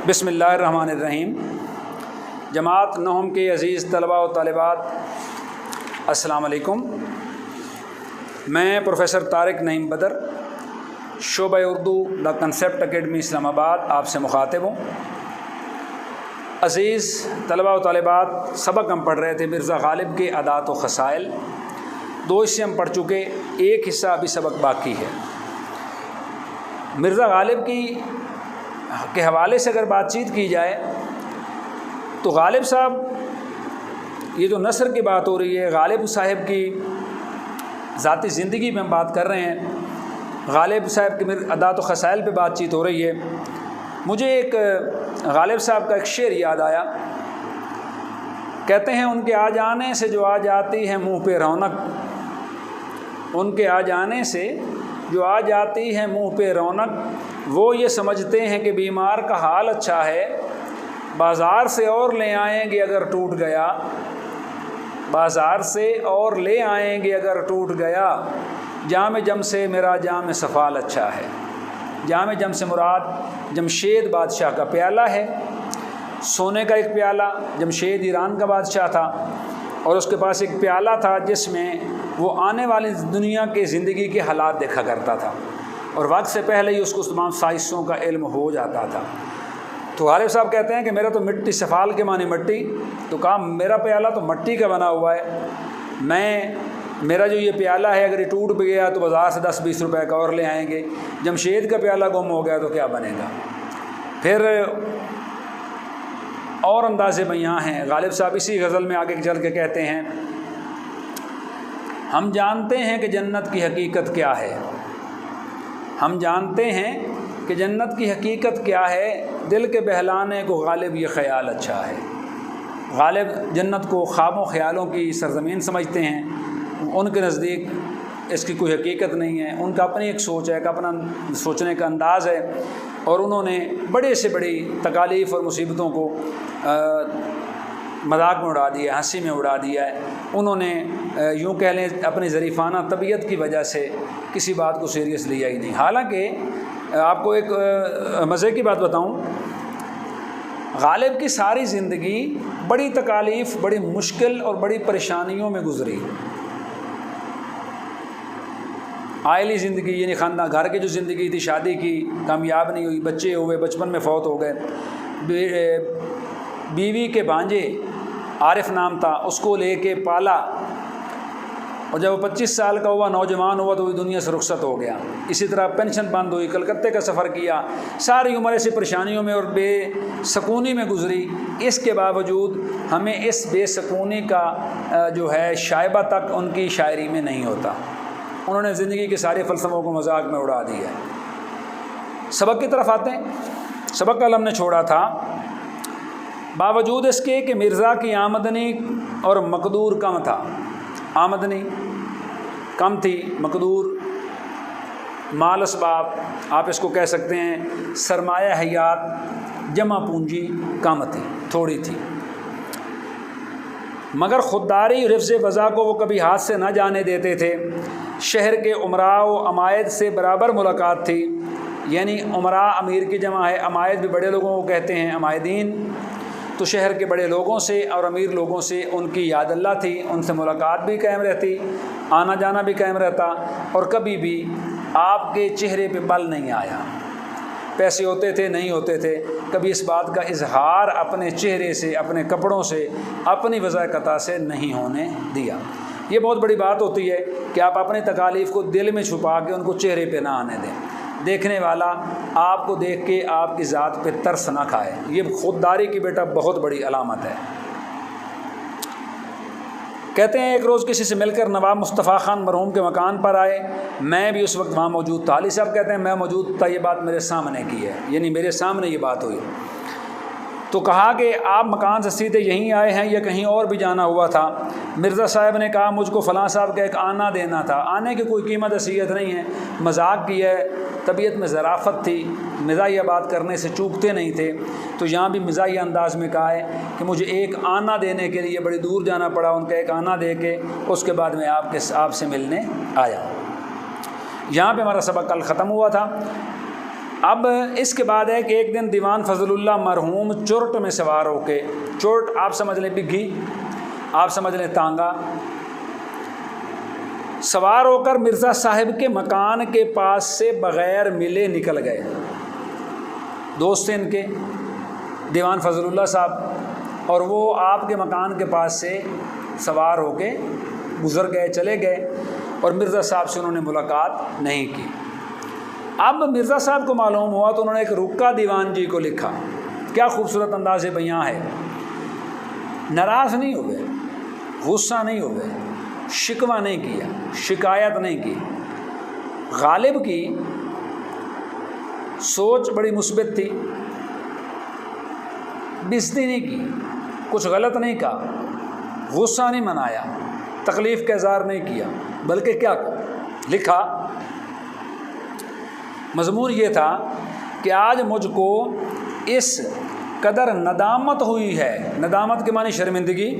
बिस्मिल्लाहिर्रहमानिर्रहीम। जमात नहम के अज़ीज़ तलबा व तालिबात, अस्सलाम वालेकुम। मैं प्रोफ़ेसर तारिक नईम बदर, शोबा Urdu the concept academy Islamabad आपसे मुखातिब हूँ। अज़ीज़ तलबा व तालिबात, सबक हम पढ़ रहे थे मिर्ज़ा गालिब के अदात व ख़साइल। 2 हिस्से हम पढ़ चुके, एक हिस्सा अभी सबक बाकी है। मिर्ज़ा गालिब के हवाले से अगर बातचीत की जाए तो गालिब साहब, ये जो नस्र की बात हो रही है, गालिब साहब की ज़ाती ज़िंदगी में हम बात कर रहे हैं, गालिब साहब के अदात व ख़साइल पे बातचीत हो रही है। मुझे एक गालिब साहब का एक शेर याद आया। कहते हैं, उनके आ जाने से जो आ जाती है मुँह पे रौनक, उनके आ जाने से जो आ जाती है मुँह पे रौनक, वो ये समझते हैं कि बीमार का हाल अच्छा है, बाज़ार से और ले आएंगे अगर टूट गया, बाज़ार से और ले आएंगे अगर टूट गया, जाम जम से मेरा जाम सफ़ाल अच्छा है। जाम जम से मुराद जमशेद बादशाह का प्याला है, सोने का एक प्याला। जमशेद ईरान का बादशाह था और उसके पास एक प्याला था जिसमें वो आने वाली दुनिया के ज़िंदगी के हालात देखा करता था और वक्त से पहले ही उसको तमाम साइंसों का इल्म हो जाता था। तो गालिब साहब कहते हैं कि मेरा तो मिट्टी, सफ़ाल के मानी मिट्टी, तो कहा मेरा प्याला तो मिट्टी का बना हुआ है, मेरा जो ये प्याला है अगर ये टूट भी गया तो बाज़ार से 10-20 रुपए का और ले आएंगे। जमशेद का प्याला गुम हो गया तो क्या बनेगा। फिर और अंदाज़े बयां हैं। गालिब साहब इसी गज़ल में आगे चल के कहते हैं, हम जानते हैं कि जन्नत की हकीकत क्या है, हम जानते हैं कि जन्नत की हकीकत क्या है, दिल के बहलाने को गालिब ये ख़याल अच्छा है। गालिब जन्नत को ख्वाबों ख़यालों की सरज़मीन समझते हैं। उनके नज़दीक इसकी कोई हकीकत नहीं है, उनका अपनी एक सोच है, एक अपना सोचने का अंदाज़ है और उन्होंने बड़े से बड़ी तकालीफ़ और मुसीबतों को मजाक में उड़ा दिया, हंसी में उड़ा दिया है। उन्होंने यूँ कह लें अपनी ज़रीफ़ाना तबीयत की वजह से किसी बात को सीरियस लिया ही नहीं। हालांकि आपको एक मज़े की बात बताऊं, गालिब की सारी ज़िंदगी बड़ी तकालीफ़, बड़ी मुश्किल और बड़ी परेशानियों में गुजरी। आयली ज़िंदगी, यानी ख़ानदान घर की जो ज़िंदगी थी, शादी की, कामयाब नहीं हुई, बच्चे हुए, बचपन में फ़ौत हो गए, बीवी के भांजे आरिफ नाम था, उसको लेके पाला और जब वो 25 साल का हुआ, नौजवान हुआ, तो वो दुनिया से रुखसत हो गया। इसी तरह पेंशन बंद हुई, कलकत्ते का सफ़र किया, सारी उम्र ऐसी परेशानियों में और बेसकूनी में गुजरी। इसके बावजूद हमें इस बेसकूनी का जो है शायबा तक उनकी शायरी में नहीं होता। उन्होंने ज़िंदगी के सारे फ़लसफ़ों को मजाक में उड़ा दिया। सबक की तरफ आते हैं। सबक कल हमने छोड़ा था, बावजूद इसके कि मिर्ज़ा की आमदनी और मकदूर कम था, आमदनी कम थी, मकदूर माल असबाब, आप इसको कह सकते हैं सरमाया हयात, जमा पूंजी कम थी, थोड़ी थी, मगर ख़ुददारी और हिफ्ज़ वज़ा को वो कभी हाथ से न जाने देते थे। शहर के उमरा व अमायद से बराबर मुलाकात थी, यानी उमरा अमीर की जमा है, अमायद भी बड़े लोगों को कहते हैं, अमायदीन। तो शहर के बड़े लोगों से और अमीर लोगों से उनकी याद अल्लाह थी, उनसे मुलाकात भी कायम रहती, आना जाना भी कायम रहता और कभी भी आपके चेहरे पे बल नहीं आया। पैसे होते थे, नहीं होते थे, कभी इस बात का इजहार अपने चेहरे से, अपने कपड़ों से, अपनी वज़ाकता से नहीं होने दिया। ये बहुत बड़ी बात होती है कि आप अपनी तकालीफ़ को दिल में छुपा के उनको चेहरे पे ना आने दें, देखने वाला आपको देख के आपकी ज़ात पे तरस ना खाए। ये खुददारी की बेटा बहुत बड़ी अलामत है। कहते हैं, एक रोज़ किसी से मिलकर नवाब मुस्तफ़ा ख़ान मरहूम के मकान पर आए, मैं भी उस वक्त वहाँ मौजूद था। अली साहब कहते हैं, मैं मौजूद था, ये बात मेरे सामने की है, यानी मेरे सामने ये बात हुई। तो कहा कि आप मकान से सीधे यहीं आए हैं या कहीं और भी जाना हुआ था। मिर्ज़ा साहब ने कहा, मुझको फ़लाँ साहब का एक आना देना था। आने की कोई कीमत हसीयत नहीं है, मजाक की है, तबीयत में ज़राफ़त थी, मिज़ाहिया बात करने से चूकते नहीं थे। तो यहाँ भी मिज़ाहिया अंदाज़ में कहा है कि मुझे एक आना देने के लिए बड़ी दूर जाना पड़ा, उनका एक आना दे के उसके बाद मैं आपसे मिलने आया। यहाँ पे हमारा सबक कल ख़त्म हुआ था। अब इसके बाद है कि एक दिन दीवान फजलुल्लाह मरहूम चुर्ट में सवार होके, चुर्ट आप समझ लें बिग्घी, आप समझ लें तांगा, सवार होकर मिर्ज़ा साहिब के मकान के पास से बग़ैर मिले निकल गए। दोस्त थे इनके दीवान फजलुल्लाह साहब, और वो आपके मकान के पास से सवार होके गुज़र गए, चले गए, और मिर्ज़ा साहब से उन्होंने मुलाकात नहीं की। अब मिर्ज़ा साहब को मालूम हुआ तो उन्होंने एक रुक्का दीवान जी को लिखा। क्या खूबसूरत अंदाज़ बयां है। नाराज़ नहीं हुए, गुस्सा नहीं हुए, शिकवा नहीं किया, शिकायत नहीं की। गालिब की सोच बड़ी मुस्बित थी, बेइज्जती नहीं की, कुछ गलत नहीं कहा, गुस्सा नहीं मनाया, तकलीफ़ का इज़हार नहीं किया, बल्कि क्या लिखा, मज़मून ये था कि आज मुझको इस कदर नदामत हुई है, नदामत के मानी शर्मिंदगी,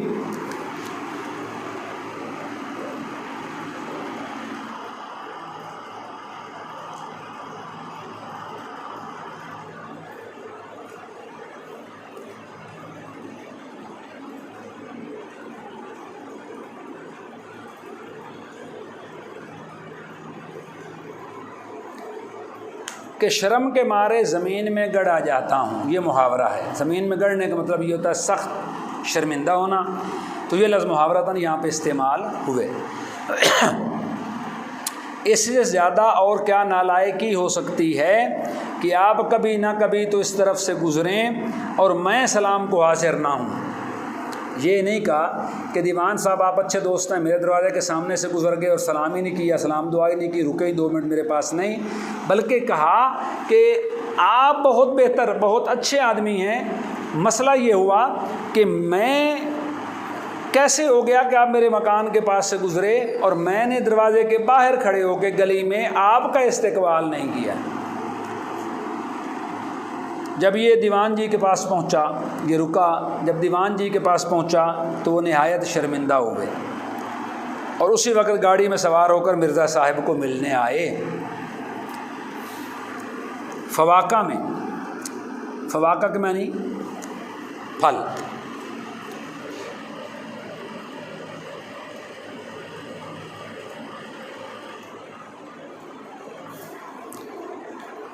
कि शर्म के मारे ज़मीन में गड़ आ जाता हूँ। ये मुहावरा है। ज़मीन में गड़ने का मतलब ये होता है सख्त शर्मिंदा होना। तो ये लफ्ज़ मुहावरतन यहाँ पे इस्तेमाल हुए। इससे ज़्यादा और क्या नालायकी हो सकती है कि आप कभी ना कभी तो इस तरफ से गुज़रें और मैं सलाम को हाजिर ना हूँ। ये नहीं कहा कि दीवान साहब आप अच्छे दोस्त हैं, मेरे दरवाजे के सामने से गुजर गए और सलाम ही नहीं किया, सलाम दुआ ही नहीं की, रुके ही 2 मिनट मेरे पास, नहीं, बल्कि कहा कि आप बहुत बेहतर, बहुत अच्छे आदमी हैं। मसला ये हुआ कि मैं कैसे हो गया कि आप मेरे मकान के पास से गुज़रे और मैंने दरवाजे के बाहर खड़े होकर गली में आपका इस्तकबाल नहीं किया। जब ये दीवान जी के पास पहुंचा, ये रुका, जब दीवान जी के पास पहुंचा तो वो नहायत शर्मिंदा हो गए और उसी वक्त गाड़ी में सवार होकर मिर्ज़ा साहिब को मिलने आए। फवाका में, फवाका के मानी फल,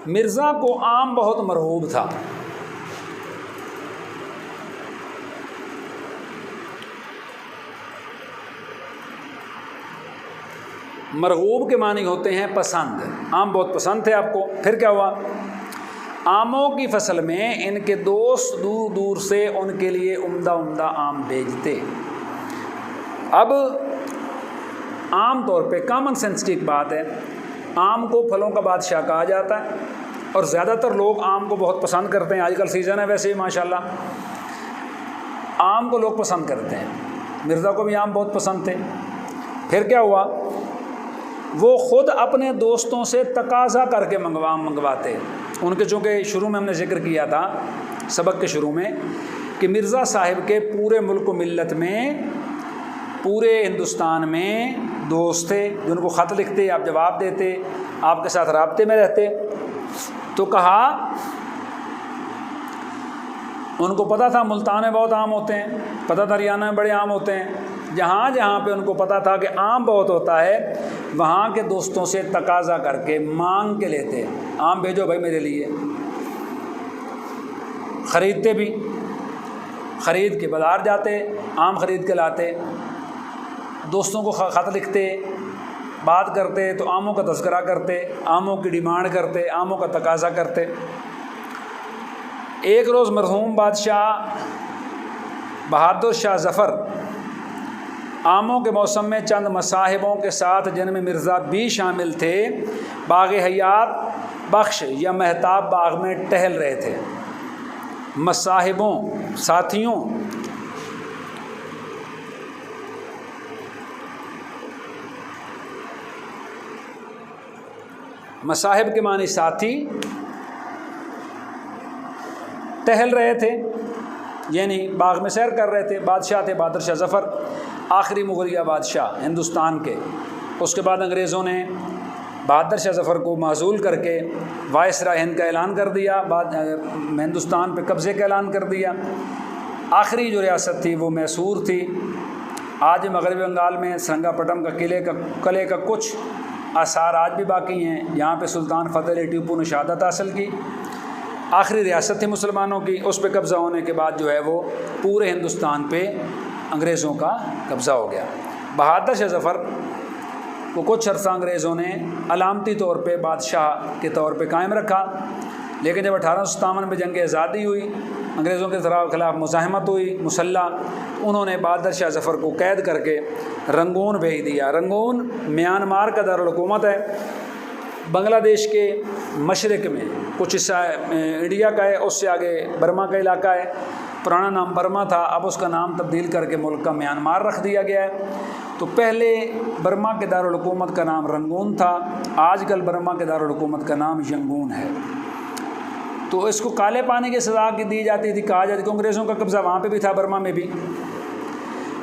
मिर्ज़ा को आम बहुत मरगूब था। मरगूब के मानी होते हैं पसंद। आम बहुत पसंद थे आपको। फिर क्या हुआ, आमों की फसल में इनके दोस्त दूर दूर से उनके लिए उम्दा उम्दा आम भेजते। अब आम तौर पे कॉमन सेंस की एक बात है, आम को फलों का बादशाह कहा जाता है और ज़्यादातर लोग आम को बहुत पसंद करते हैं। आजकल सीज़न है वैसे ही माशाल्लाह, आम को लोग पसंद करते हैं। मिर्ज़ा को भी आम बहुत पसंद थे। फिर क्या हुआ, वो ख़ुद अपने दोस्तों से तकाज़ा करके मंगवाते। उनके, चूँकि शुरू में हमने जिक्र किया था सबक के शुरू में कि मिर्ज़ा साहिब के पूरे मुल्क मिल्लत में, पूरे हिंदुस्तान में दोस्त थे जो उनको ख़त लिखते, आप जवाब देते, आपके साथ राब्ते में रहते। तो कहा, उनको पता था मुल्तान में बहुत आम होते हैं, पता था हरियाणा में बड़े आम होते हैं। जहाँ जहाँ पे उनको पता था कि आम बहुत होता है, वहाँ के दोस्तों से तकाज़ा करके मांग के लेते, आम भेजो भाई मेरे लिए। ख़रीदते भी, ख़रीद के बाज़ार जाते, आम ख़रीद के लाते, दोस्तों को ख़त लिखते, बात करते तो आमों का तज़किरा करते, आमों की डिमांड करते, आमों का तकाज़ा करते। एक रोज़ मरहूम बादशाह बहादुर शाह ज़फ़र आमों के मौसम में चंद मसाहिबों के साथ, जिनमें मिर्ज़ा भी शामिल थे, बाग़ हयात बख्श या महताब बाग में टहल रहे थे। मसाहिबों, साथियों, मसाहिब के मानी साथी, टहल रहे थे यानी बाग में सैर कर रहे थे। बादशाह थे बहादुर शाह ज़फ़र, आखिरी मुग़लिया बादशाह हिंदुस्तान के। उसके बाद अंग्रेज़ों ने बहादुर शाह ज़फ़र को माज़ूल करके वायसराय हिंद का ऐलान कर दिया, बाद हिंदुस्तान पे कब्ज़े का ऐलान कर दिया। आखिरी जो रियासत थी वो मैसूर थी। आज मगरबी बंगाल में श्रंगापट्टनम का किले का कुछ आसार आज भी बाकी हैं। यहाँ पे सुल्तान फ़तेह अली टीपू ने शहादत हासिल की। आखिरी रियासत थी मुसलमानों की। उस पर कब्ज़ा होने के बाद जो है वो पूरे हिंदुस्तान पे अंग्रेज़ों का कब्ज़ा हो गया। बहादुर शाह ज़फ़र को कुछ अरसा अंग्रेज़ों ने अलामती तौर पे बादशाह के तौर पे कायम रखा, लेकिन जब 1857 में जंग आज़ादी हुई, अंग्रेज़ों के ख़िलाफ़ मुज़ाहमत हुई मुसल्लह, उन्होंने बहादुर शाह ज़फ़र को कैद करके रंगून भेज दिया। रंगून म्यांमार का दारुल हुकूमत है। बांग्लादेश के मशरक़ में कुछ हिस्सा इंडिया का है, उससे आगे बर्मा का इलाका है। पुराना नाम बर्मा था, अब उसका नाम तब्दील करके मुल्क का म्यांमार रख दिया गया है। तो पहले बर्मा के दारुल हुकूमत का नाम रंगून था, आजकल बर्मा के दारुल हुकूमत का नाम यंगून है। तो इसको काले पानी की सज़ा की दी जाती थी, कहा जाता कि अंग्रेज़ों का कब्ज़ा वहाँ पे भी था, बर्मा में भी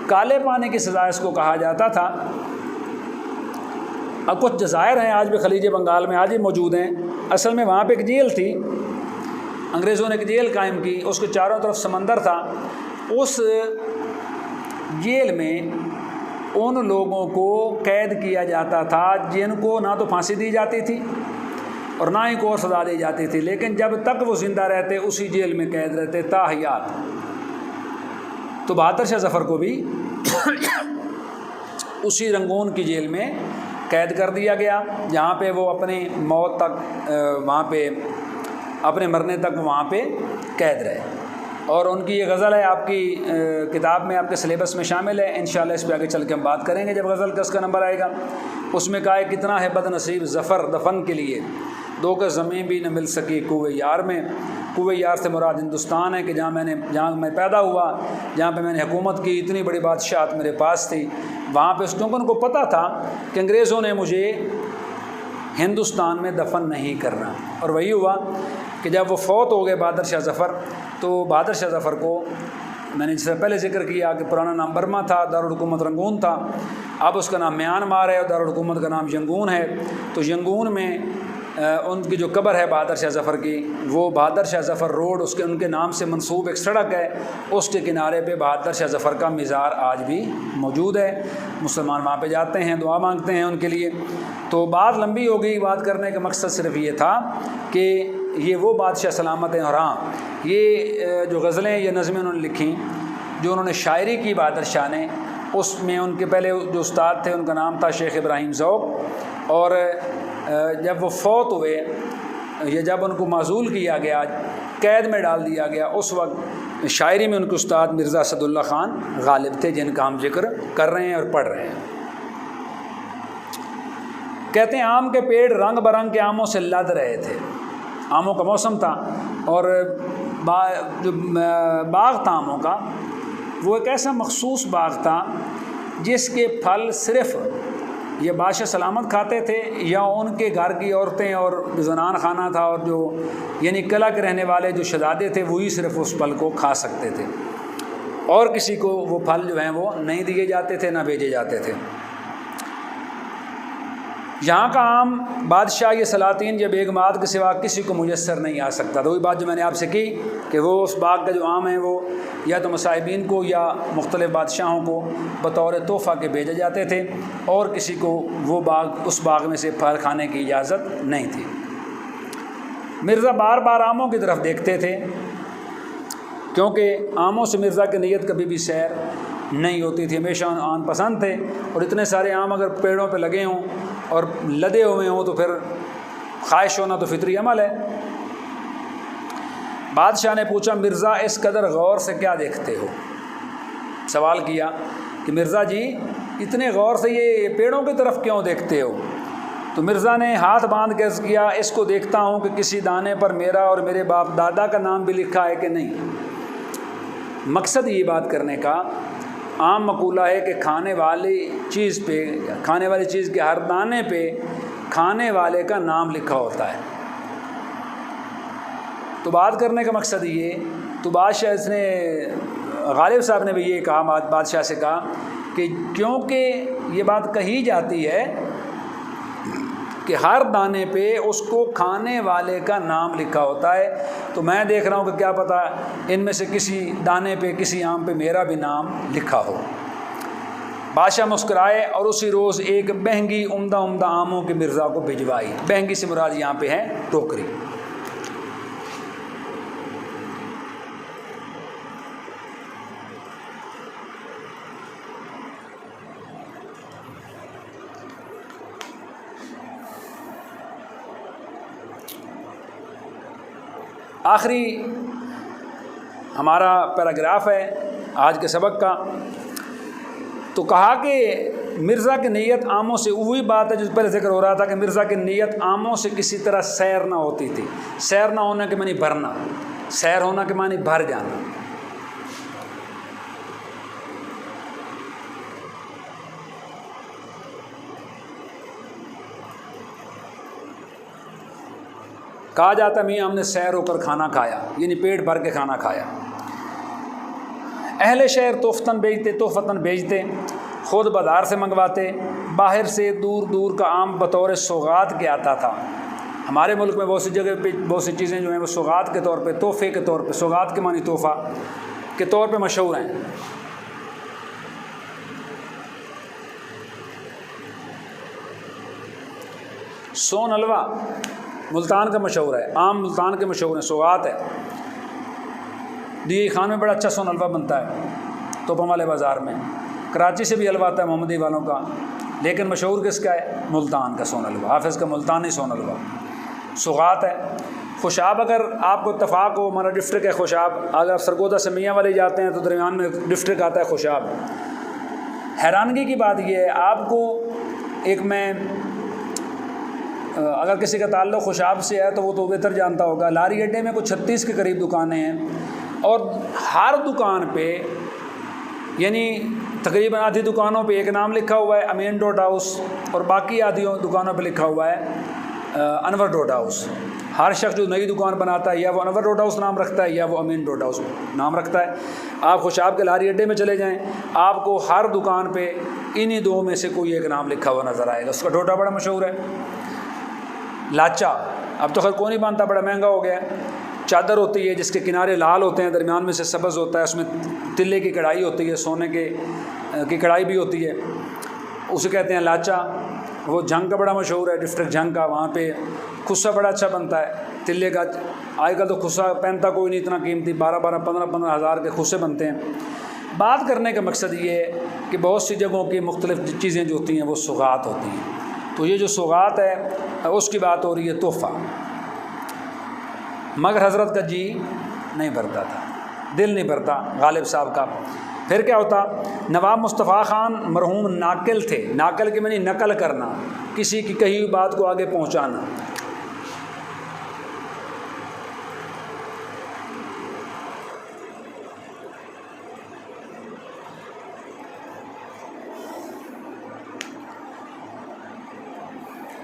काले पानी की सज़ा इसको कहा जाता था। अब कुछ जज़ायर हैं आज भी खलीज बंगाल में, आज भी मौजूद हैं। असल में वहाँ पे एक जेल थी, अंग्रेज़ों ने एक जेल कायम की, उसके चारों तरफ समंदर था। उस जेल में उन लोगों को कैद किया जाता था जिनको ना तो फांसी दी जाती थी और ना ही को और सज़ा दी जाती थी, लेकिन जब तक वो ज़िंदा रहते उसी जेल में कैद रहते ताहयात। तो बहादुर शाह ज़फ़र को भी उसी रंगून की जेल में कैद कर दिया गया, जहाँ पे वो अपनी मौत तक वहाँ पे अपने मरने तक वहाँ पे कैद रहे। और उनकी ये गज़ल है, आपकी किताब में, आपके सिलेबस में शामिल है। इंशाल्लाह इस पर आगे चल के हम बात करेंगे जब गज़ल का उसका नंबर आएगा। उसमें कहा है, कितना है बदनसीब ज़फ़र दफन के लिए, दो गज़ ज़मीन भी न मिल सकी कुए यार में। कुए यार से मुराद हिंदुस्तान है कि जहाँ मैं पैदा हुआ, जहाँ पे मैंने हुकूमत की, इतनी बड़ी बादशाहत मेरे पास थी। वहाँ पे क्योंकि उनको पता था कि अंग्रेज़ों ने मुझे हिंदुस्तान में दफन नहीं करना। और वही हुआ कि जब वो फौत हो गए बहादुर शाह ज़फ़र, तो बहादुर शाह ज़फ़र को मैंने इससे पहले जिक्र किया कि पुराना नाम बर्मा था, दारुल हुकूमत रंगून था, अब उसका नाम म्यांमार है और दारुल हुकूमत का नाम यंगून है। तो यंगून में उनकी जो कब्र है बहादुर शाह ज़फ़र की, वो बहादुर शाह ज़फ़र रोड, उसके उनके नाम से मंसूब एक सड़क है, उसके किनारे पे बहादुर शाह ज़फ़र का मज़ार आज भी मौजूद है। मुसलमान वहाँ पे जाते हैं, दुआ मांगते हैं उनके लिए। तो बात लंबी हो गई, बात करने का मकसद सिर्फ ये था कि ये वो बादशाह सलामत हैं। और हाँ, ये जो गज़लें, ये नज़में उन्होंने लिखी, जो उन्होंने शायरी की बहादुर शाह ने, उसमें उनके पहले जो उस्ताद थे उनका नाम था शेख इब्राहिम ज़ौक़। और जब वो फौत हुए, ये जब उनको माज़ूल किया गया, कैद में डाल दिया गया, उस वक्त शायरी में उनके उस्ताद मिर्ज़ा असदुल्ला ख़ान गालिब थे, जिनका हम जिक्र कर रहे हैं और पढ़ रहे हैं। कहते हैं, आम के पेड़ रंग बरंग के आमों से लद रहे थे। आमों का मौसम था और जो बाग़ था आमों का, वो एक ऐसा मखसूस बाग़ था जिसके फल सिर्फ़ ये बादशाह सलामत खाते थे या उनके घर की औरतें और जो ज़नान खाना था और जो यानी कला के रहने वाले जो शहज़ादे थे, वही सिर्फ़ उस फल को खा सकते थे, और किसी को वो फल जो हैं वो नहीं दिए जाते थे, ना भेजे जाते थे। यहाँ का आम बादशाह ये सलातीन या बेगमात के सिवा किसी को मुयस्सर नहीं आ सकता। तो वही बात जो मैंने आपसे की कि वो उस बाग का जो आम है वो या तो मसाहिबीन को या मुख्तलिफ़ बादशाहों को बतौर तोहफ़ा के भेजे जाते थे, और किसी को वो बाग, उस बाग में से फल खाने की इजाज़त नहीं थी। मिर्ज़ा बार बार आमों की तरफ देखते थे, क्योंकि आमों से मिर्ज़ा की नीयत कभी भी सैर नहीं होती थी, हमेशा आम पसंद थे। और इतने सारे आम अगर पेड़ों पे लगे हों और लदे हुए हों तो फिर ख्वाहिश होना तो फितरी अमल है। बादशाह ने पूछा, मिर्ज़ा इस कदर गौर से क्या देखते हो? सवाल किया कि मिर्ज़ा जी इतने गौर से ये पेड़ों की तरफ क्यों देखते हो? तो मिर्ज़ा ने हाथ बांध के अर्ज़ किया, इसको देखता हूँ कि किसी दाने पर मेरा और मेरे बाप दादा का नाम भी लिखा है कि नहीं। मकसद ये बात करने का, आम मकूला है कि खाने वाली चीज़ पे, खाने वाली चीज़ के हर दाने पे खाने वाले का नाम लिखा होता है। तो बात करने का मकसद ये, तो बादशाह इसने, गालिब साहब ने भी ये कहा, बादशाह से कहा कि क्योंकि ये बात कही जाती है कि हर दाने पे उसको खाने वाले का नाम लिखा होता है। तो मैं देख रहा हूँ कि क्या पता इनमें से किसी दाने पे, किसी आम पे मेरा भी नाम लिखा हो। बादशाह मुस्कुराए और उसी रोज़ एक महंगी उम्दा उम्दा आमों के मिर्ज़ा को भिजवाई। महंगी से मुराद यहाँ पे है टोकरी। आखिरी हमारा पैराग्राफ है आज के सबक का। तो कहा कि मिर्ज़ा की नीयत आमों से, वही बात है जो पहले जिक्र हो रहा था कि मिर्ज़ा की नीयत आमों से किसी तरह सैर ना होती थी। सैर ना होने के मानी भरना, सैर होना के मानी भर जाना। कहा जाता है मियाँ हमने सैर होकर खाना खाया, यानी पेट भर के खाना खाया। अहले शहर तोहफ़तन बेचते, ख़ुद बाज़ार से मंगवाते, बाहर से दूर दूर का आम बतौर सौगात के आता था। हमारे मुल्क में बहुत सी जगह पे बहुत सी चीज़ें जो हैं वो सौगात के तौर पे, तोहफ़े के तौर पे, सौगात के मानी तोहफ़ा के तौर पे मशहूर हैं। सोन हलवा मुल्तान का मशहूर है, आम मुल्तान के मशहूर हैं, सौगात है। दी खान में बड़ा अच्छा सोन हलवा बनता है तोपम वाले बाज़ार में। कराची से भी हलवा आता है मोहम्मदी वालों का, लेकिन मशहूर किसका है? मुल्तान का सोन हलवा, हाफिज़ का मुल्तानी सोन हलवा सौगात है। खुशाब, अगर आपको इत्तफाक हो, हमारा डिस्ट्रिक्ट है खुशाब, अगर आप सरगोदा से मियाँ वाले जाते हैं तो दरमियान में डिस्ट्रिक्ट आता है खुशाब। हैरानगी की बात यह है, आपको एक मैं अगर किसी का ताल्लुक़ खुशाब से है तो वो तो बेहतर जानता होगा। लारी अड्डे में कुछ 36 के करीब दुकानें हैं और हर दुकान पे, यानी तकरीबन आधी दुकानों पे एक नाम लिखा हुआ है अमीन डोट हाउस, और बाकी आधी दुकानों पे लिखा हुआ है अनवर डोट हाउस। हर शख्स जो नई दुकान बनाता है या वो अनवर डोट हाउस नाम रखता है या वो अमीन डोट हाउस नाम रखता है। आप खुशाब के लारी अड्डे में चले जाएँ, आपको हर दुकान पे इन्हीं दो में से कोई एक नाम लिखा हुआ नज़र आएगा। उसका डोटा बड़ा मशहूर है। लाचा अब तो खैर कौन नहीं बांधता, बड़ा महंगा हो गया है। चादर होती है जिसके किनारे लाल होते हैं, दरमियान में से सब्ज़ होता है, उसमें तिल्ले की कढ़ाई होती है, सोने की कढ़ाई भी होती है, उसे कहते हैं लाचा। वो जंग का बड़ा मशहूर है, डिस्ट्रिक्ट जंग का। वहाँ पे खुस्सा बड़ा अच्छा बनता है तिल्ले का। आजकल तो खुस्सा पहनता कोई नहीं इतना कीमती, 12-12, 15-15 हज़ार के खुस्से बनते हैं। बात करने का मकसद ये है कि बहुत सी जगहों की मुख्तलिफ़ चीज़ें जो होती हैं वो सौगात होती हैं। तो ये जो सौगात है उसकी बात हो रही है, तोहफ़ा। मगर हज़रत का जी नहीं भरता था, दिल नहीं भरता गालिब साहब का। फिर क्या होता? नवाब मुस्तफ़ा ख़ान मरहूम नाकिल थे। नाकिल के मानी नकल करना, किसी की कही हुई बात को आगे पहुँचाना।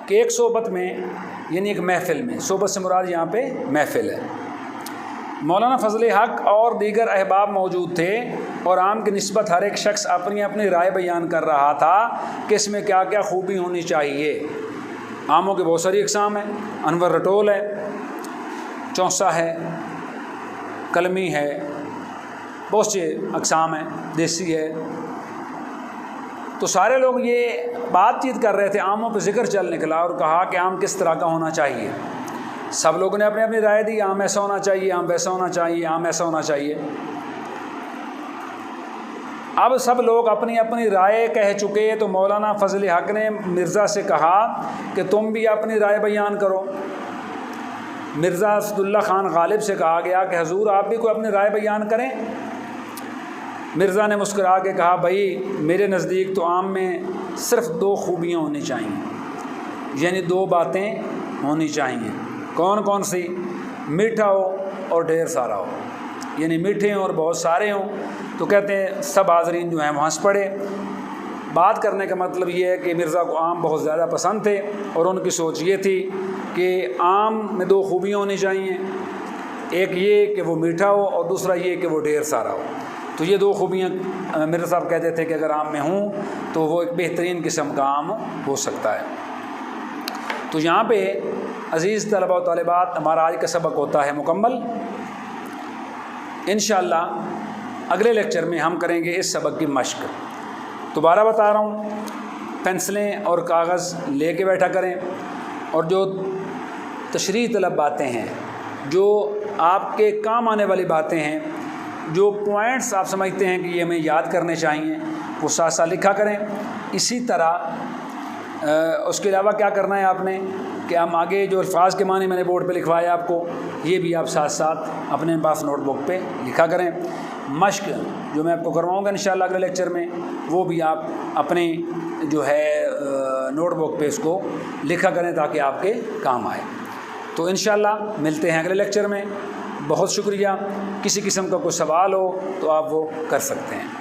कि एक सोबत में, यानी एक महफ़िल में, सोबत से मुराद यहाँ पे महफ़िल है, मौलाना फजल हक और दीगर अहबाब मौजूद थे और आम की निस्बत हर एक शख्स अपनी अपनी राय बयान कर रहा था कि इसमें क्या क्या खूबी होनी चाहिए। आमों के बहुत सारी अक़साम हैं, अनवर रटोल है, चौंसा है, कलमी है, बहुत से अक़साम हैं, देसी है। तो सारे लोग ये बातचीत कर रहे थे, आमों पे ज़िक्र चल निकला और कहा कि आम किस तरह का होना चाहिए। सब लोगों ने अपनी अपनी राय दी, आम ऐसा होना चाहिए, आम वैसा होना चाहिए, आम ऐसा होना चाहिए। अब सब लोग अपनी अपनी राय कह चुके तो मौलाना फजल हक ने मिर्ज़ा से कहा कि तुम भी अपनी राय बयान करो। मिर्ज़ा असदुल्ला ख़ान गालिब से कहा गया कि हजूर आप भी कोई अपनी राय बयान करें। मिर्ज़ा ने मुस्कुरा के कहा, भाई मेरे नज़दीक तो आम में सिर्फ़ 2 खूबियाँ होनी चाहिए, यानी 2 बातें होनी चाहिए। कौन कौन सी? मीठा हो और ढेर सारा हो, यानी मीठे हों और बहुत सारे हों। तो कहते हैं सब हाज़रीन जो हैं वो हंस पड़े। बात करने का मतलब ये है कि मिर्ज़ा को आम बहुत ज़्यादा पसंद थे और उनकी सोच ये थी कि आम में 2 खूबियाँ होनी चाहिए, एक ये कि वो मीठा हो और दूसरा ये कि वो ढेर सारा हो। तो ये 2 खूबियाँ मिर्ज़ा साहब कहते थे कि अगर आम में हों तो वो एक बेहतरीन किस्म का आम हो सकता है। तो यहाँ पे अज़ीज़ तलबा व तालिबात, हमारा आज का सबक होता है मुकम्मल। इंशाअल्लाह अगले लेक्चर में हम करेंगे इस सबक की मश्क। दोबारा बता रहा हूँ, पेंसिलें और कागज़ लेके बैठा करें, और जो तशरीह तलब बातें हैं, जो आपके काम आने वाली बातें हैं, जो पॉइंट्स आप समझते हैं कि ये हमें याद करने चाहिए, वो साथ साथ लिखा करें। इसी तरह उसके अलावा क्या करना है आपने कि हम आगे जो अल्फाज के माने मैंने बोर्ड पे लिखवाया आपको, ये भी आप साथ साथ अपने पास नोटबुक पे लिखा करें। मश्क जो मैं आपको करवाऊँगा इंशाअल्लाह अगले लेक्चर में, वो भी आप अपने जो है नोटबुक पे इसको लिखा करें ताकि आपके काम आए। तो इंशाअल्लाह मिलते हैं अगले लेक्चर में। बहुत शुक्रिया। किसी किस्म का कोई सवाल हो तो आप वो कर सकते हैं।